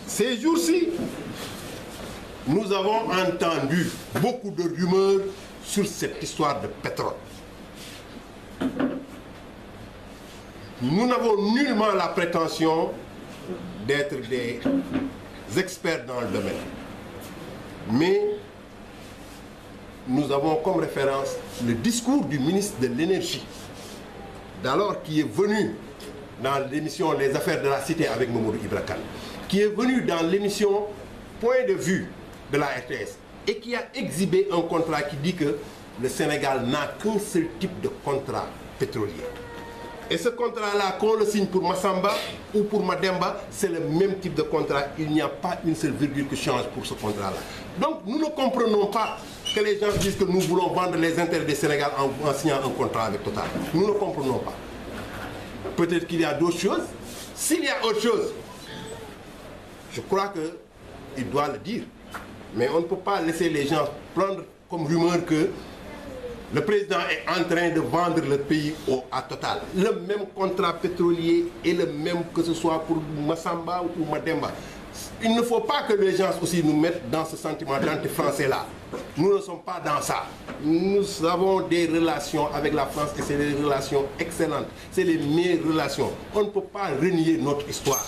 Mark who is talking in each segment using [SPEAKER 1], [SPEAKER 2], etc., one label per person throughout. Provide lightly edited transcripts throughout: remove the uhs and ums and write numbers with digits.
[SPEAKER 1] Ces jours-ci, nous avons entendu beaucoup de rumeurs sur cette histoire de pétrole. Nous n'avons nullement la prétention d'être des experts dans le domaine. Mais nous avons comme référence le discours du ministre de l'Énergie, d'alors qui est venu dans l'émission Les Affaires de la Cité avec Mamadou Ibra Kane, qui est venu dans l'émission Point de vue de la RTS et qui a exhibé un contrat qui dit que le Sénégal n'a qu'un seul type de contrat pétrolier. Et ce contrat-là, qu'on le signe pour Massamba ou pour Mademba, c'est le même type de contrat. Il n'y a pas une seule virgule qui change pour ce contrat-là. Donc nous ne comprenons pas que les gens disent que nous voulons vendre les intérêts du Sénégal en signant un contrat avec Total. Nous ne comprenons pas. Peut-être qu'il y a d'autres choses. S'il y a autre chose, je crois qu'il doit le dire. Mais on ne peut pas laisser les gens prendre comme rumeur que le président est en train de vendre le pays à Total. Le même contrat pétrolier est le même que ce soit pour Massamba ou Mademba. Il ne faut pas que les gens aussi nous mettent dans ce sentiment d'anti-français-là. Nous ne sommes pas dans ça. Nous avons des relations avec la France et c'est des relations excellentes. C'est les meilleures relations. On ne peut pas renier notre histoire.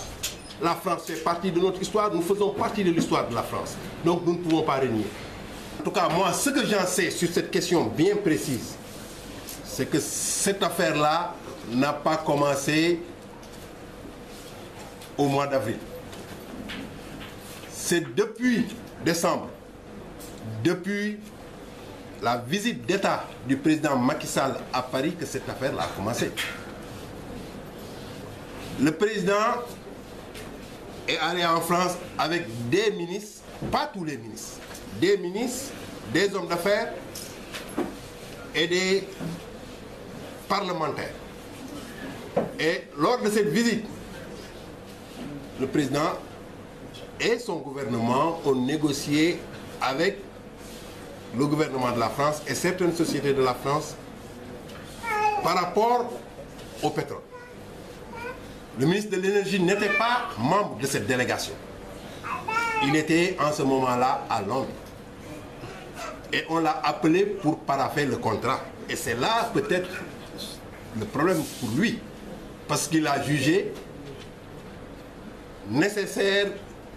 [SPEAKER 1] La France fait partie de notre histoire, nous faisons partie de l'histoire de la France. Donc nous ne pouvons pas renier. En tout cas, moi, ce que j'en sais sur cette question bien précise, c'est que cette affaire-là n'a pas commencé au mois d'avril. C'est depuis décembre, depuis la visite d'État du président Macky Sall à Paris que cette affaire-là a commencé. Le président est allé en France avec des ministres, pas tous les ministres, des ministres, des hommes d'affaires et des parlementaires. Et lors de cette visite, le président et son gouvernement ont négocié avec le gouvernement de la France et certaines sociétés de la France par rapport au pétrole. Le ministre de l'Énergie n'était pas membre de cette délégation. Il était en ce moment-là à Londres. Et on l'a appelé pour parapher le contrat. Et c'est là peut-être le problème pour lui. Parce qu'il a jugé nécessaire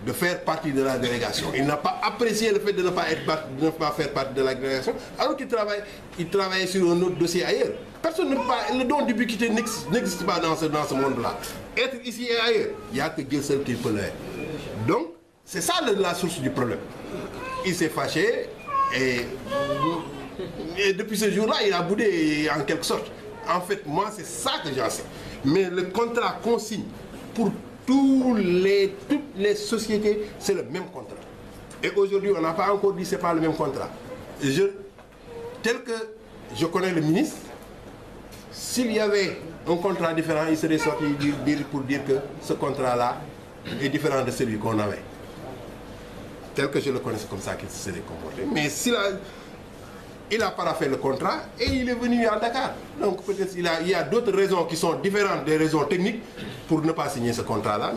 [SPEAKER 1] de faire partie de la délégation. Il n'a pas apprécié le fait de ne pas faire partie de la délégation, alors qu'il travaillait sur un autre dossier ailleurs. Personne ne peut pas, le don d'ubiquité n'existe pas dans ce monde-là. Être ici et ailleurs, il n'y a que Dieu seul qui peut l'être. Donc, c'est ça la source du problème. Il s'est fâché et depuis ce jour-là, il a boudé en quelque sorte. En fait, moi, c'est ça que j'en sais. Mais le contrat qu'on signe pour toutes les sociétés, c'est le même contrat. Et aujourd'hui, on n'a pas encore dit que ce n'est pas le même contrat. Tel que je connais le ministre, s'il y avait un contrat différent, il serait sorti pour dire que ce contrat-là est différent de celui qu'on avait. Tel que je le connais, c'est comme ça qu'il se serait comporté. Mais il a paraphé le contrat et il est venu à Dakar. Donc peut-être il y a d'autres raisons qui sont différentes des raisons techniques pour ne pas signer ce contrat-là.